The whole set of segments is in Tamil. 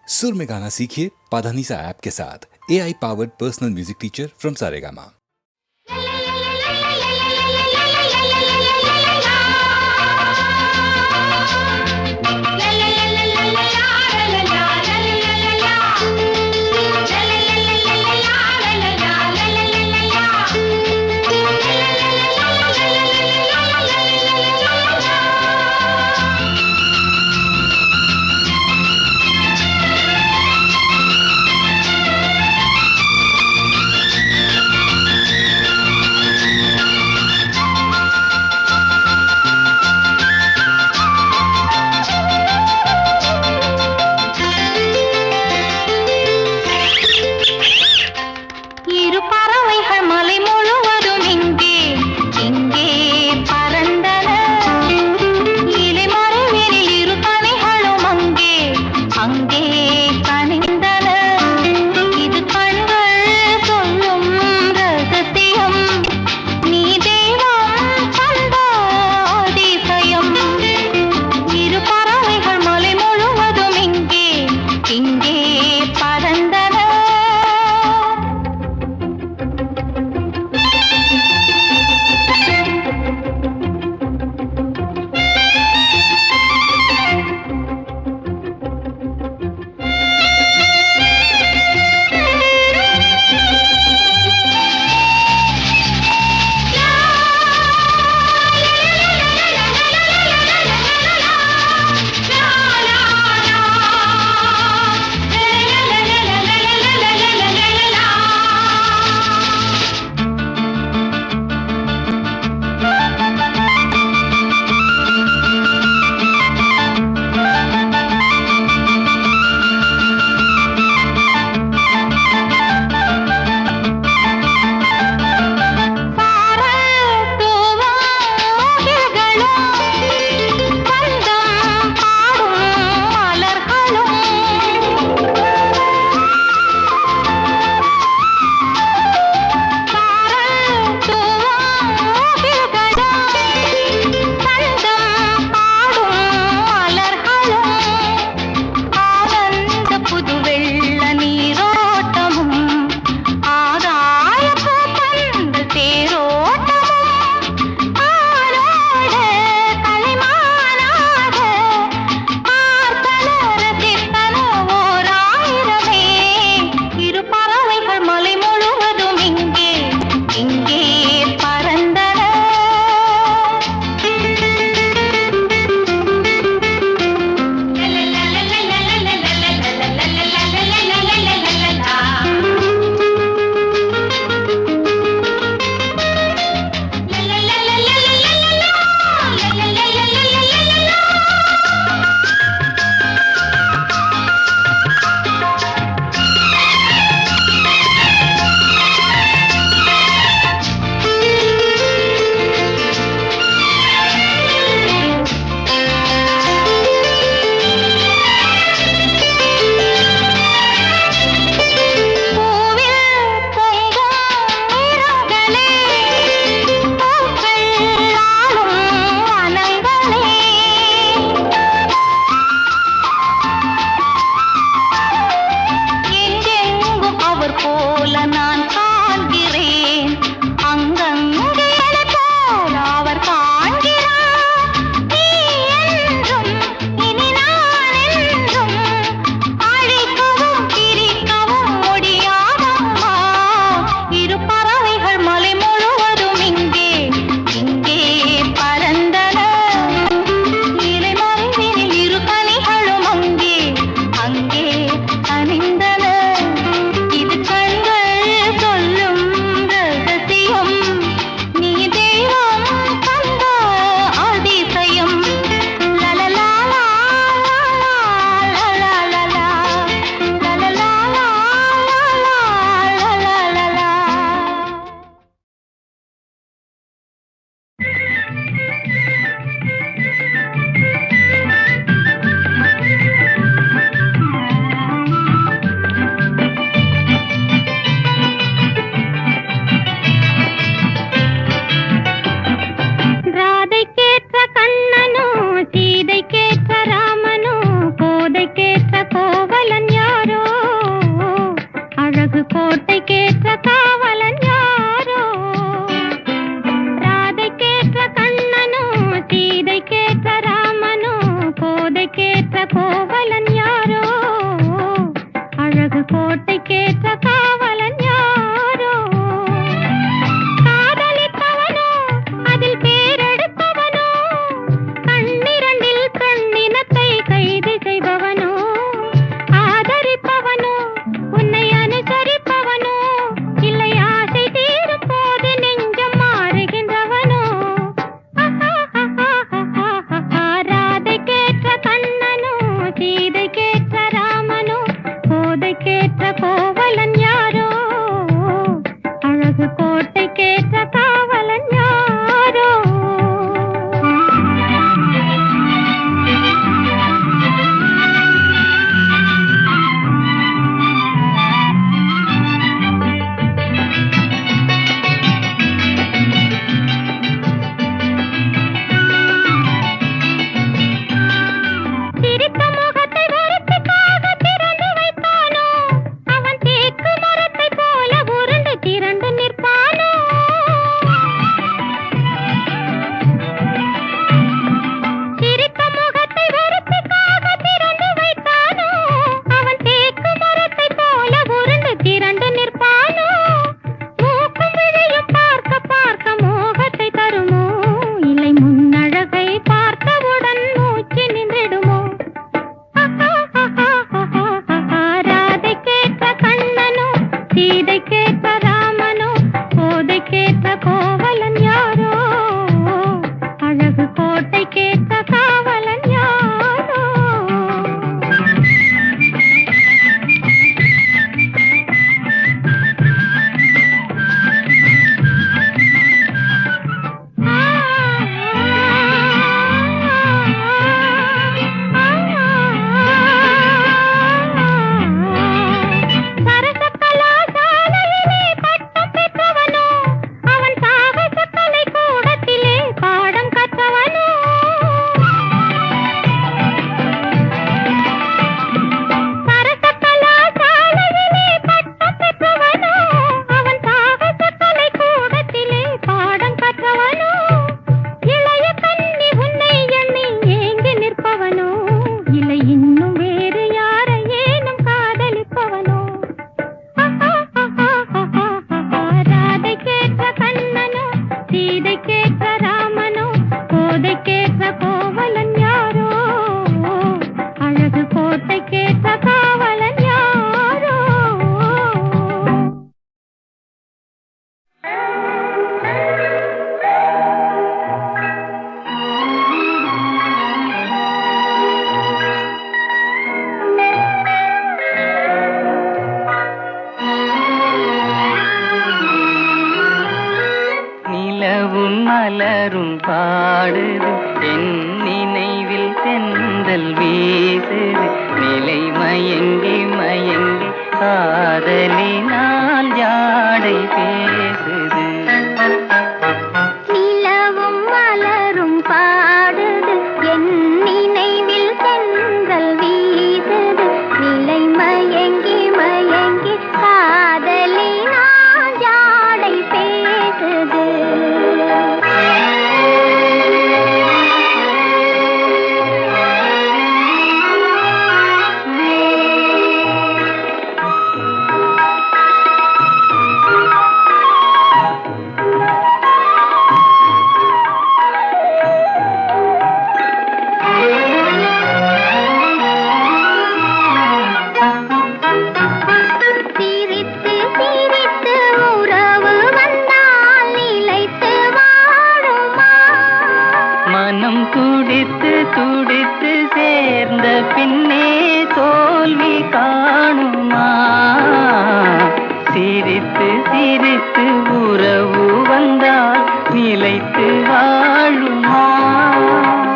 सुर में गाना सीखिए पाधानीसा ऐप के साथ। AI powered personal music teacher from Saregama. கோட்டைக்கேற்ற கோவலன் யாரோ, அழகு கோட்டைக்கேற்ற காவலன் யாரோ. மலரும் பாடுது என் நினைவில் தென்றல் வீசுது நிலை மயங்கி மயங்கி காதலினால் ஜாடை பேசுது. நிலவும் மலரும் பாடுது என் நினைவில் தென்றல் வீசுது நிலை மயங்கி மயங்கி காதலினால் ஜாடை பேசுது. மனம் துடித்து துடித்து சேர்ந்த பின்னே தோல்வி காணுமா? சிரித்து சிரித்து உறவு வந்தால் நிலைத்து வாழுமா?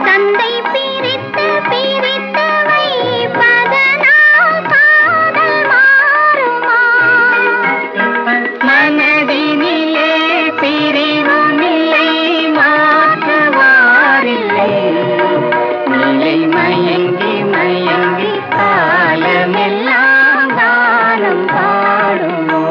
தந்தை பிரித்து பிரித்து வைப்பதனால் காதல் மாறுமா? மனதினிலே பிரிவுமில்லை மாற்றுவாரில்லை நிலை மயங்கி மயங்கி காலமெல்லாம் காலம் பாடுமோ?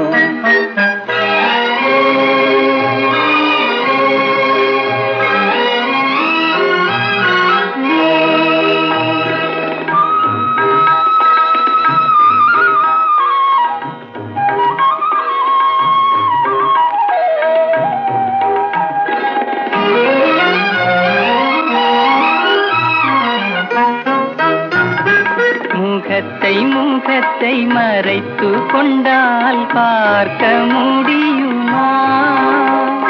முகத்தை முகத்தை மறைத்து கொண்டால் பார்க்க முடியுமா?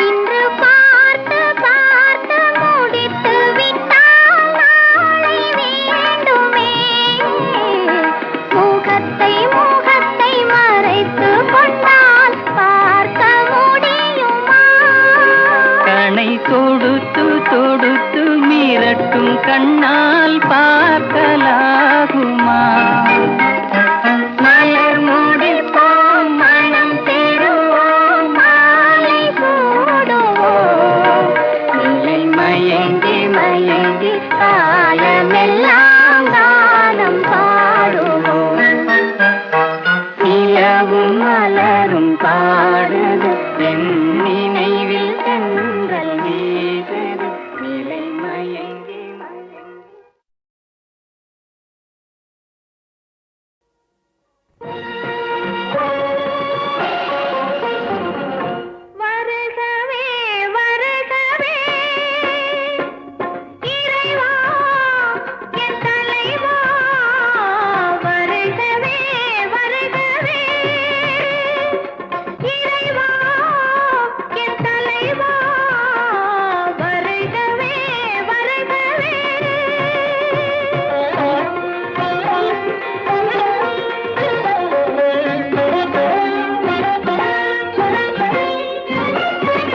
இன்று பார்த்து பார்த்து முடித்து விட்டால் நாளை வேண்டுமே. முகத்தை முகத்தை கண்ணால் பார்க்கலாகுமா? மலர் முடிப்போம், மனம் பெறுவோம், மாலை சூடுவோம். நிலை மயங்கி மயங்கி காலமெல்லாம் காலம் பாடுவோம். நிலவும் மலரும் பாடுது, என் நினைவில் சென்றல் வீசுது. நிலை மயங்கி மயங்கி வருகவே வருகவே இறைவா என் தலைவா, வருகவே வருகவே இறைவா என் தலைவா, வருகவே வருகவே.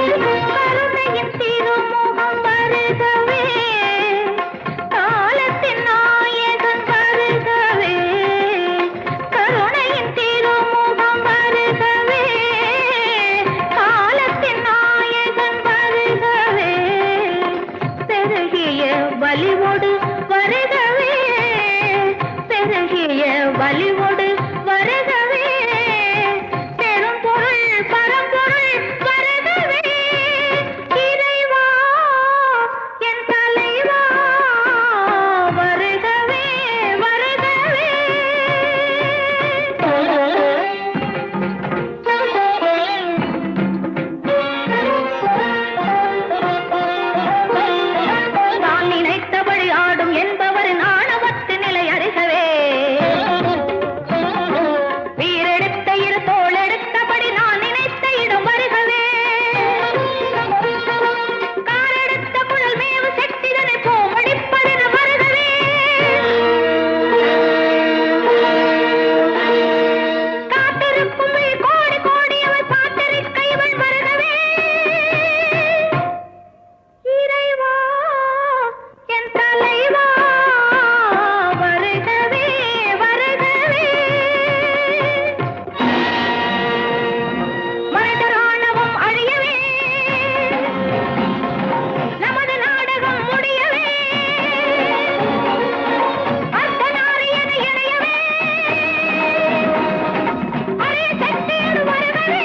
கருணையின் திருமுகம் வருகவே, காலத்தின் நாயகன் வருகவே. கருணையின் திருமுகம் வருகவே, காலத்தின் நாயகன் வருகவே. பெருகிய வலிவோடு வருகவே, பெருகிய வலிவோடு வருகவே. பெரும்பொருள் பரம்பொருள் வருகவே, இறைவா என் தலைவா, வருகவே வருகவே. நான் நினைத்தபடி ஆடும் என்பவரின் ஆணவத்து நிலை அறிகவே. வீரெடுத்த இரு தோள் எடுத்தபடி நான் நினைத்த இடம் வருகவே. காரெடுத்த குழல் மேவு செட்டிதனை போமடிப்பதென வருகவே. காத்திருக்கும் கோடி கோடியவர் காத்திருக்க இவள் வருகவே. இறைவா என் தலைவா, வருகவே வருகவே. மனிதர் ஆணவம் அழியவே, நமது நாடகம் முடியவே. அர்த்தநாரியன இணையவே, அரிய சக்தியர் வருகவே.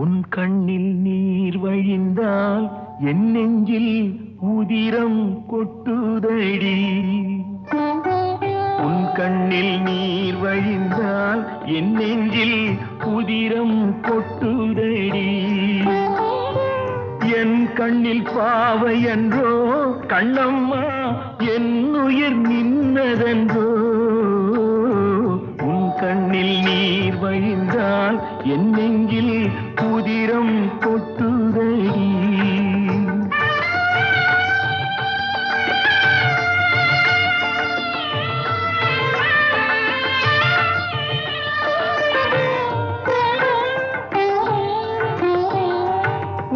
உன் கண்ணில் நீர் வழிந்தால் என் நெஞ்சில் உதிரம் கொட்டுதடி. உன் கண்ணில் நீர் வழிந்தால் என் நெஞ்சில் உதிரம் கொட்டுதடி. என் கண்ணில் பாவை என்றோ கண்ணம்மா, என் உயிர் நின்னதென்றோ. உன் கண்ணில் நீர் வழிந்தால் என் நெஞ்சில் உதிரம் கொட்டுதடி.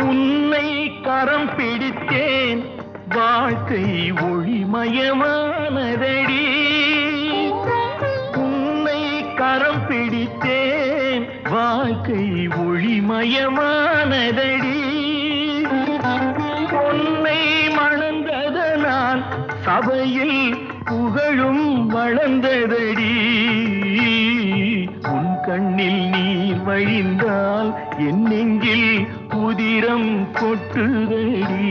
உன்னை கரம் பிடித்தேன், வாழ்க்கை ஒளிமயமானதடி. உன்னை கரம் பிடித்தேன், வாழ்க்கை ஒளிமயமானதடி. சபையில் புகழும் வளர்ந்ததடி. உன் கண்ணில் நீர் வழிந்தால் என் நெஞ்சில் உதிரம் கொட்டுதடி.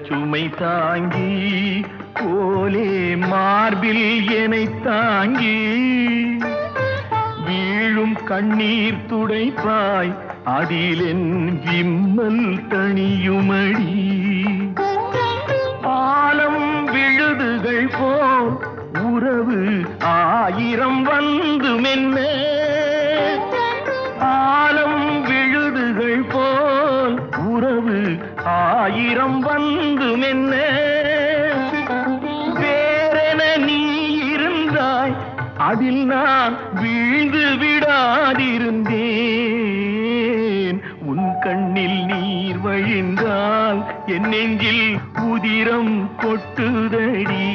சுமை தாங்கி போலே மார்பில் என்னை தாங்கி வீழும் கண்ணீர் துடைப்பாய் அதிலென் விம்மல் தணியுமடி. ஆலம் விழுதுகள் போல் உறவு ஆயிரம் வந்து மென்ன, ஆலம் விழுதுகள் போல் உறவு ஆயிரம் வந்து மென்ன. வேறென நீ இருந்தாய் அதில் நான் வீழ்ந்து விடாதிருந்தேன். உன் கண்ணில் நீர் வழிந்தால் என் நெஞ்சில் உதிரம் கொட்டுதடி.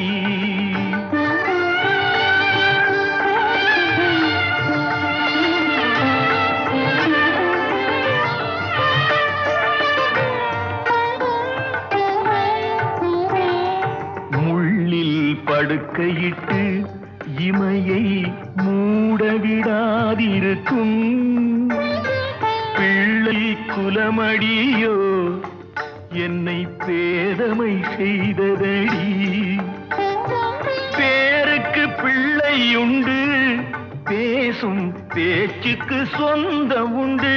படுக்கையிட்டு இமையை மூடவிடாதிருக்கும் பிள்ளை குலமடியோ என்னை பேதமை செய்ததடி. பேருக்கு பிள்ளை உண்டு, பேசும் பேச்சுக்கு சொந்தம் உண்டு.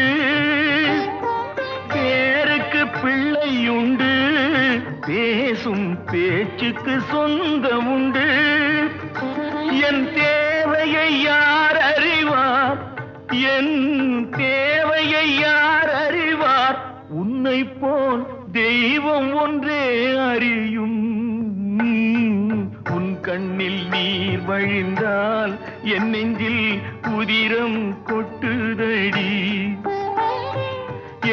பேருக்கு பிள்ளை உண்டு, பேசும் பேச்சுக்கு சொந்தம் உண்டு. என் தேவையை யார் அறிவார், என் தேவையை யார் அறிவார். உன்னை போல் தெய்வம் ஒன்றே அறியும். உன் கண்ணில் நீர் வழிந்தால் என் நெஞ்சில் உதிரம் கொட்டுதடி.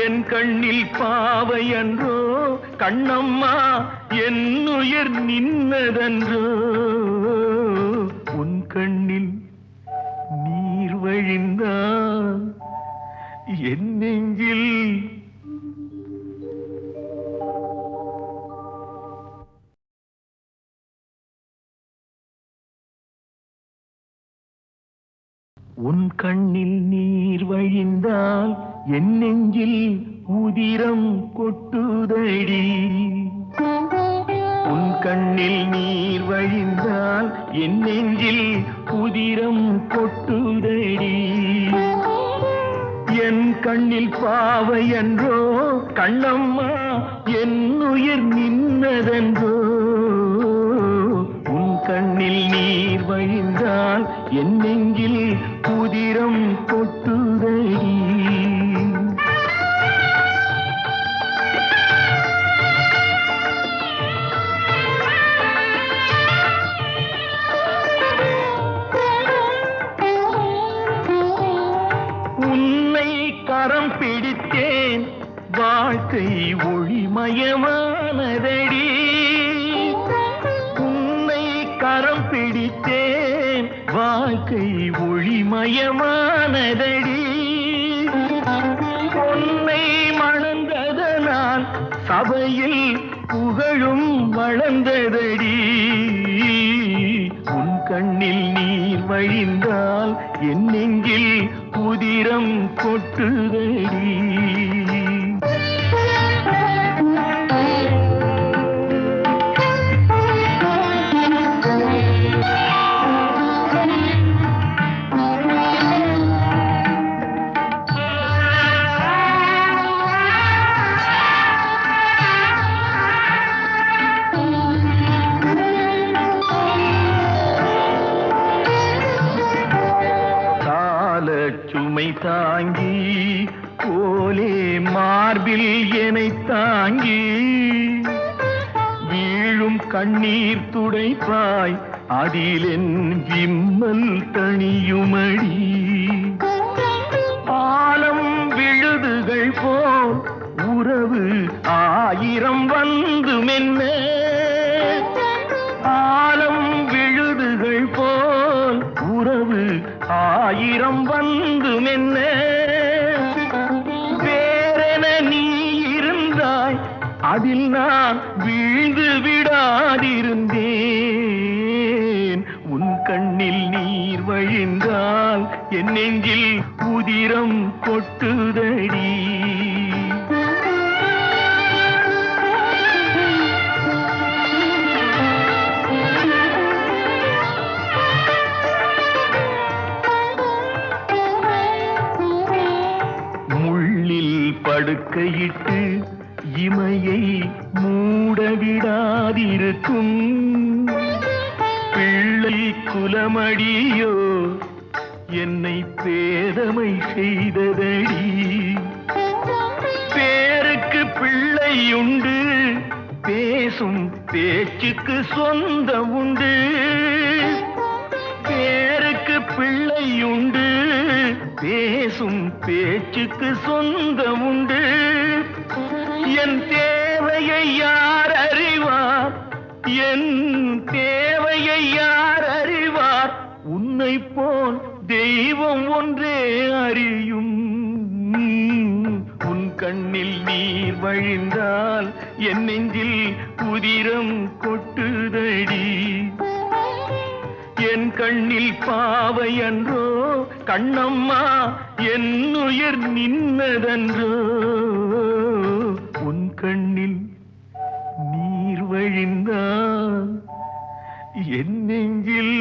என் கண்ணில் பாவை அன்றோ கண்ணம்மா, என் உயிர் நின்னதன்றோ. உன் கண்ணில் நீர் வழிந்தால் என் நெஞ்சில் உன் கண்ணில் நீர் வழிந்தால் என் நெஞ்சில் உதிரம் கொட்டுதடி. உன் கண்ணில் நீர் வழிந்தால் என் நெஞ்சில் உதிரம் கொட்டுதடி. என் கண்ணில் பாவை அன்றோ கண்ணம்மா, என் உயிர் நின்னதன்றோ. உன் கண்ணில் நீர் வழிந்தால் என் நெஞ்சில் உதிரம் கொட்டுதடி. உன்னை கரம் பிடித்தேன், வாழ்க்கை ஒளிமயமானதடி. உன்னை கரம் பிடித்தேன், வாழ்க்கை ஒளிமயமானதடி. உன்னை மணந்ததனால் சபையில் புகழும் வளர்ந்ததடி. உன் கண்ணில் நீர் வழிந்தால் என் நெஞ்சில் உதிரம் கொட்டுதடி. சுமை தாங்கி போலே மார்பில் என்னை தாங்கி வீழும் கண்ணீர் துடைப்பாய் அதிலென் விம்மல் தனியுமடி. ஆலம் விழுதுகள் போல் உறவு ஆயிரம் வந்து மென்ன, ஆலம் விழுதுகள் போல் உறவு ஆயிரம் வந்து மென்ன. வேறென நீ இருந்தாய், அதில் நான் வீழ்ந்து விடாதிருந்தேன். உன் கண்ணில் நீர் வழிந்தால் என் நெஞ்சில் உதிரம் கொட்டுதடி. முள்ளில் படுக்கையிட்டு இமையை மூடவிடாதிருக்கும் பிள்ளை குலமடியோ என்னை பேதமை செய்ததடி. பேருக்கு பிள்ளையுண்டு, பேசும் பேச்சுக்கு சொந்தம் உண்டு. பேருக்கு பிள்ளையுண்டு, பேசும் பேச்சுக்கு சொந்தம் உண்டு. என் தேவையை யார் அறிவார், என் தேவையை யார் அறிவார். உன்னை போல் தெய்வம் ஒன்றே அறியும். உன் கண்ணில் நீர் வழிந்தால் என் நெஞ்சில் உதிரம் கொட்டுதடி. என் கண்ணில் பாவை அன்றோ கண்ணம்மா, என் உயிர் நின்னதன்றோ. உன் கண்ணில் நீர் வழிந்தால் என் நெஞ்சில்